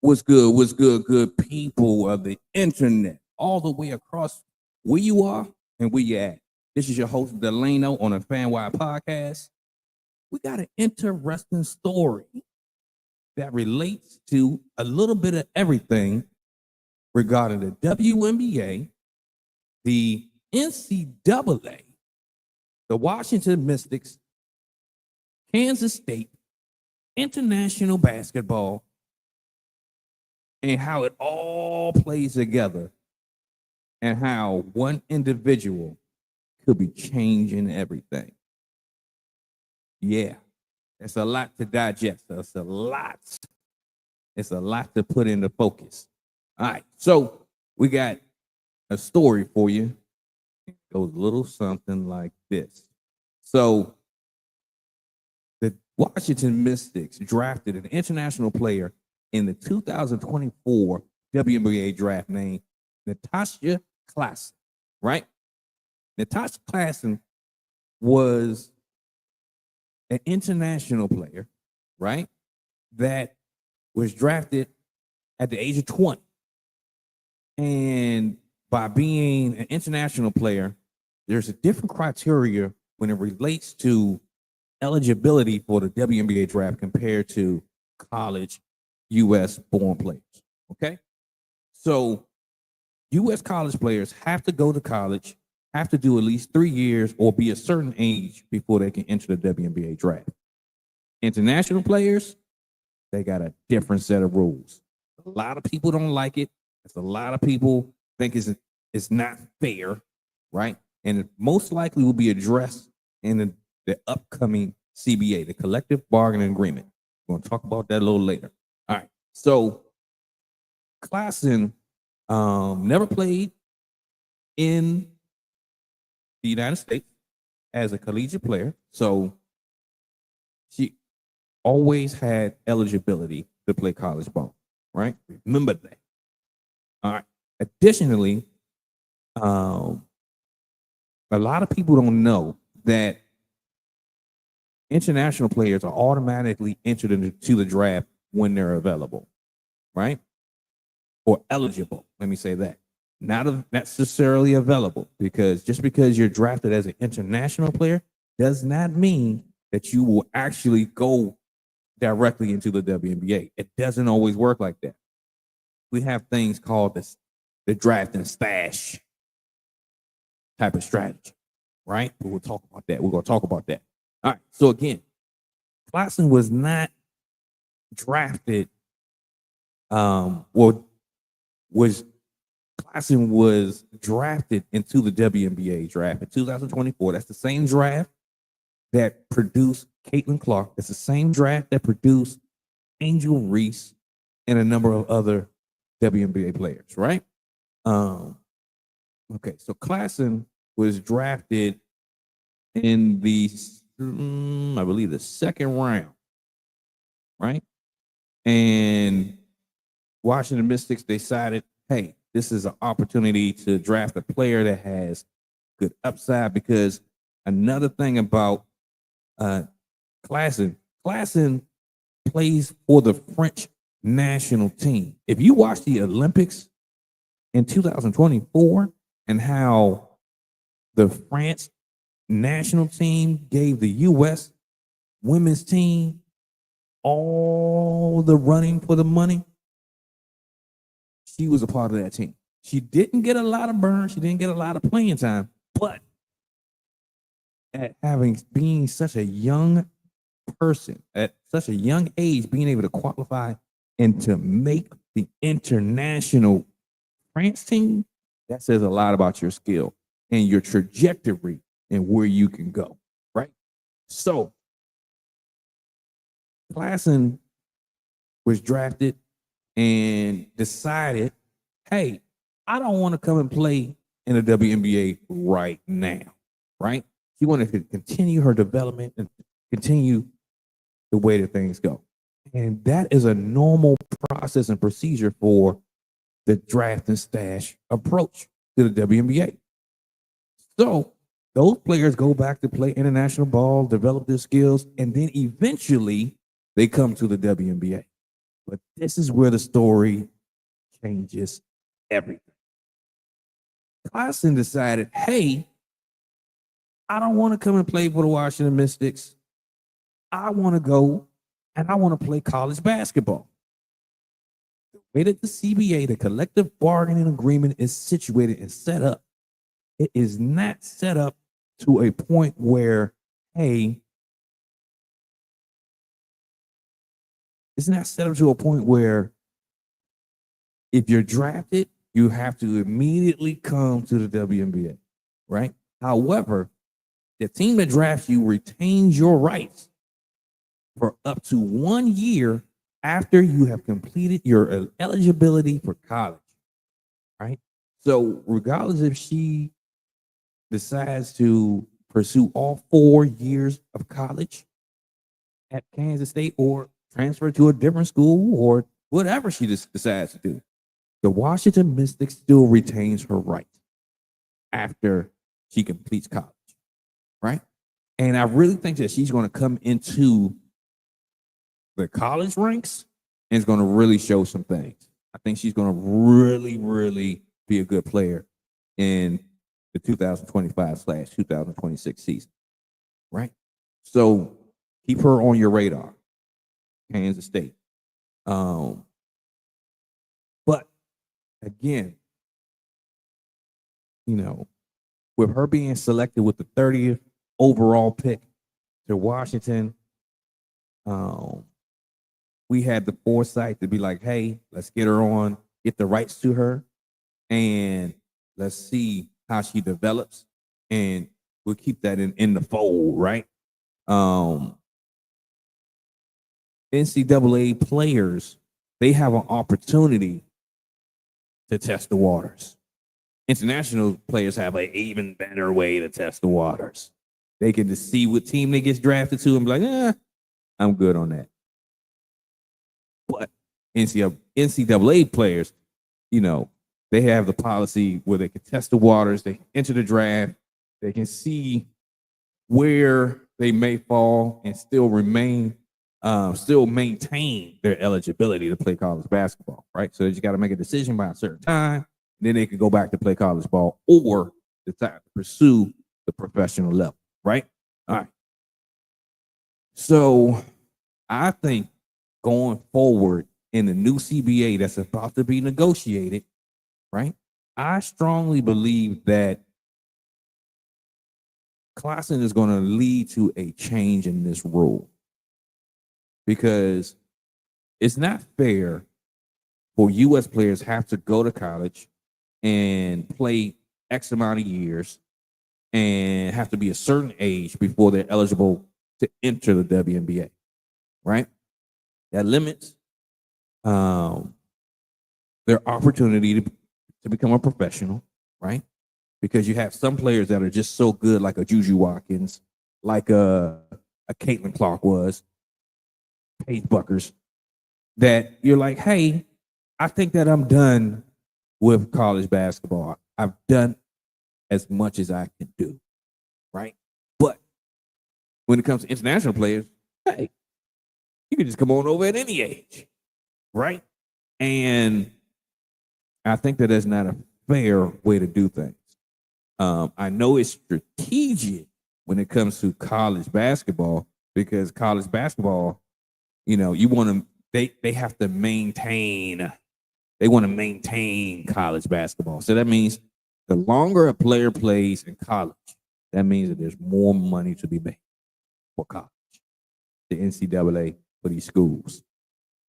What's good? What's good, good people of the internet, all the way across where you are and where you at. This is your host, Delano, on the FanWire Podcast. We got an interesting story that relates to a little bit of everything regarding the WNBA, the NCAA, the Washington Mystics, Kansas State, international basketball, and how it all plays together and how one individual could be changing everything. Yeah, it's a lot to digest. It's a lot. It's a lot to put into focus. All right, so we got a story for you. It goes a little something like this. So the Washington Mystics drafted an international player in the 2024 WNBA Draft named Nastja Claessens, right? Nastja Claessens was an international player, right, that was drafted at the age of 20. And by being an international player, there's a different criteria when it relates to eligibility for the WNBA Draft compared to college U.S. born players, okay? So U.S. college players have to go to college, have to do at least 3 years or be a certain age before they can enter the WNBA Draft. International players, they got a different set of rules. A lot of people don't like it. A lot of people think it's not fair, right? And it most likely will be addressed in the upcoming CBA, the Collective Bargaining Agreement. We're going to talk about that a little later. All right, so Claessens never played in the United States as a collegiate player, so she always had eligibility to play college ball, right? Remember that. All right. Additionally, a lot of people don't know that international players are automatically entered into the draft when they're available, right? Or eligible. Let me say that. Not necessarily available, because just because you're drafted as an international player does not mean that you will actually go directly into the WNBA. It doesn't always work like that. We have things called the draft and stash type of strategy, right? We'll talk about that. We're going to talk about that. All right. So again, Claessens was not drafted. Claessens was drafted into the WNBA draft in 2024. That's the same draft that produced Caitlin Clark. It's the same draft that produced Angel Reese and a number of other WNBA players, right? Okay, so Claessens was drafted in the, I believe, the second round, right? And Washington Mystics decided, hey, this is an opportunity to draft a player that has good upside, because another thing about Claessens plays for the French national team. If you watch the Olympics in 2024 and how the France national team gave the U.S. women's team all the running for the money, she was a part of that team. She didn't get a lot of burn. She didn't get a lot of playing time, but at being such a young person at such a young age, being able to qualify and to make the international France team, that says a lot about your skill and your trajectory and where you can go, right? So Claessens was drafted and decided, hey, I don't want to come and play in the WNBA right now, right? She wanted to continue her development and continue the way that things go. And that is a normal process and procedure for the draft and stash approach to the WNBA. So those players go back to play international ball, develop their skills, and then eventually they come to the WNBA. But this is where the story changes everything. Claessens decided, hey, I don't want to come and play for the Washington Mystics. I want to go and I want to play college basketball. The way that the CBA, the collective bargaining agreement, is situated and set up, it is not set up to a point where, hey, it's not set up to a point where if you're drafted, you have to immediately come to the WNBA, right? However, the team that drafts you retains your rights for up to 1 year after you have completed your eligibility for college, right? So regardless if she decides to pursue all 4 years of college at Kansas State or transfer to a different school or whatever she decides to do, the Washington Mystics still retains her right after she completes college, right? And I really think that she's going to come into the college ranks and is going to really show some things. I think she's going to really, really be a good player in the 2025/2026 season, right? So keep her on your radar, Kansas State. But again, you know, with her being selected with the 30th overall pick to Washington, we had the foresight to be like, hey, let's get her on, get the rights to her, and let's see how she develops. And we'll keep that in the fold, right? NCAA players, they have an opportunity to test the waters. International players have an even better way to test the waters. They can just see what team they get drafted to and be like, I'm good on that. But NCAA players, you know, they have the policy where they can test the waters, they can enter the draft, they can see where they may fall and still maintain their eligibility to play college basketball, right? So you got to make a decision by a certain time, then they can go back to play college ball or decide to pursue the professional level, right? All right. So I think going forward in the new CBA that's about to be negotiated, right? I strongly believe that Claessens is going to lead to a change in this rule because it's not fair for U.S. players have to go to college and play X amount of years and have to be a certain age before they're eligible to enter the WNBA, right? That limits their opportunity to become a professional, right? Because you have some players that are just so good, like a Juju Watkins, like a Caitlin Clark was, Paige Buckers, that you're like, hey, I think that I'm done with college basketball. I've done as much as I can do, right? But when it comes to international players, hey, you can just come on over at any age, right? And I think that that's not a fair way to do things. I know it's strategic when it comes to college basketball because college basketball, you know, you want to they have to maintain. They want to maintain college basketball. So that means the longer a player plays in college, that means that there's more money to be made for college, the NCAA for these schools.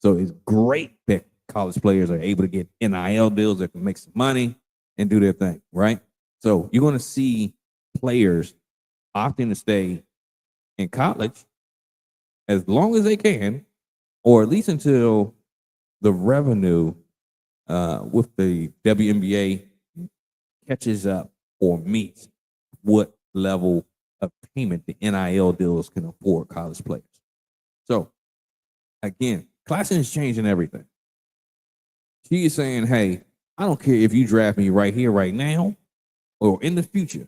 So it's great that college players are able to get NIL deals that can make some money and do their thing, right? So you're going to see players opting to stay in college as long as they can, or at least until the revenue with the WNBA catches up or meets what level of payment the NIL deals can afford college players. So again, Claessens is changing everything. She is saying, hey, I don't care if you draft me right here, right now, or in the future.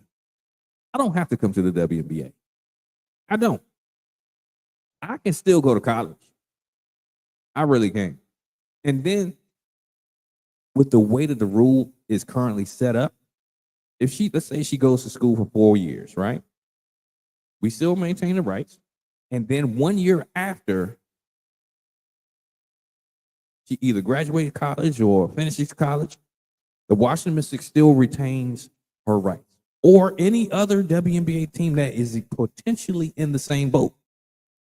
I don't have to come to the WNBA. I don't. I can still go to college. I really can. And then with the way that the rule is currently set up, if let's say she goes to school for 4 years, right? We still maintain the rights. And then 1 year after she either graduated college or finishes college, the Washington Mystics still retains her rights. Or any other WNBA team that is potentially in the same boat,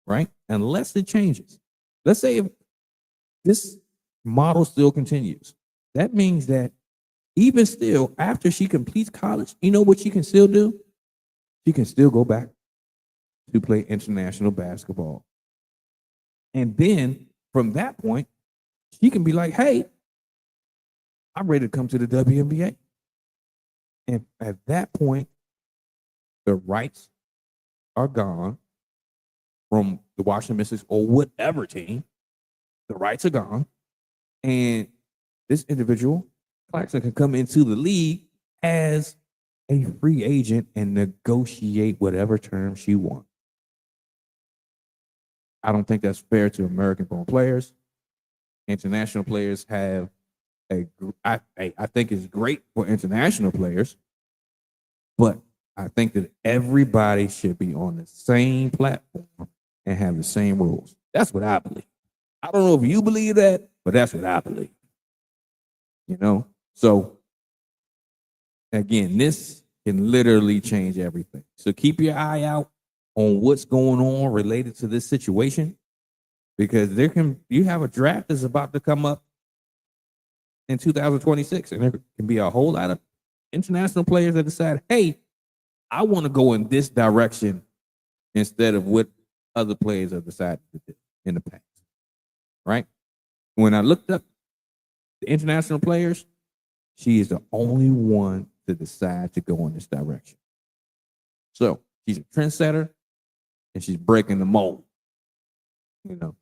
right? Unless it changes. Let's say if this model still continues, that means that even still, after she completes college, you know what she can still do? She can still go back to play international basketball. And then from that point, she can be like, hey, I'm ready to come to the WNBA. And at that point, the rights are gone from the Washington Mystics or whatever team. The rights are gone. And this individual, Claessens, can come into the league as a free agent and negotiate whatever terms she wants. I don't think that's fair to American-born players. International players have I think it's great for international players, but I think that everybody should be on the same platform and have the same rules. That's what I believe. I don't know if you believe that, but that's what I believe. You know? So, again, this can literally change everything. So keep your eye out on what's going on related to this situation, because you have a draft that's about to come up in 2026, and there can be a whole lot of international players that decide, hey, I want to go in this direction instead of what other players have decided to do in the past, right? When I looked up the international players, she is the only one to decide to go in this direction. So she's a trendsetter, and she's breaking the mold. You know,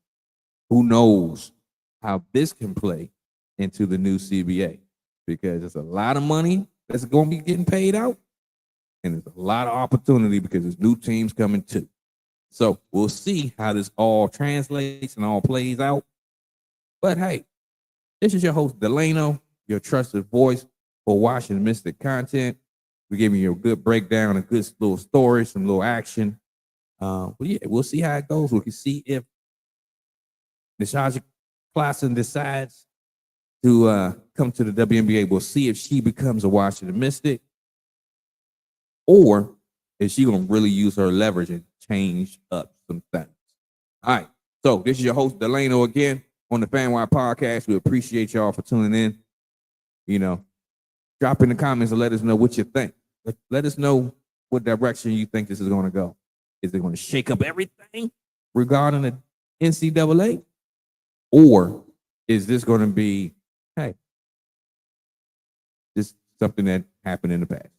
who knows how this can play into the new CBA, because there's a lot of money that's going to be getting paid out, and there's a lot of opportunity because there's new teams coming too. So we'll see how this all translates and all plays out. But hey, this is your host, Delano, your trusted voice for Washington Mystic content. We're giving you a good breakdown, a good little story, some little action. But yeah, we'll see how it goes. We can see if Nastja Claessens decides to come to the WNBA. We'll see if she becomes a Washington Mystic, or is she going to really use her leverage and change up some things. All right. So this is your host, Delano, again on the FanWire Podcast. We appreciate y'all for tuning in. You know, drop in the comments and let us know what you think. Let us know what direction you think this is going to go. Is it going to shake up everything regarding the NCAA? Or is this going to be, hey, this is something that happened in the past?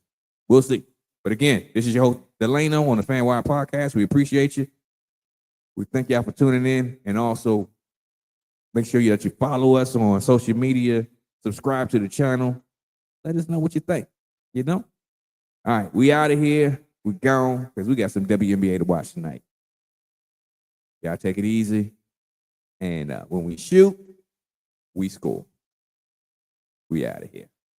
We'll see. But again, this is your host, Delano, on the FanWire Podcast. We appreciate you. We thank y'all for tuning in. And also, make sure that you follow us on social media, subscribe to the channel. Let us know what you think, you know? All right, we out of here. We gone because we got some WNBA to watch tonight. Y'all take it easy. And when we shoot, we score. We out of here.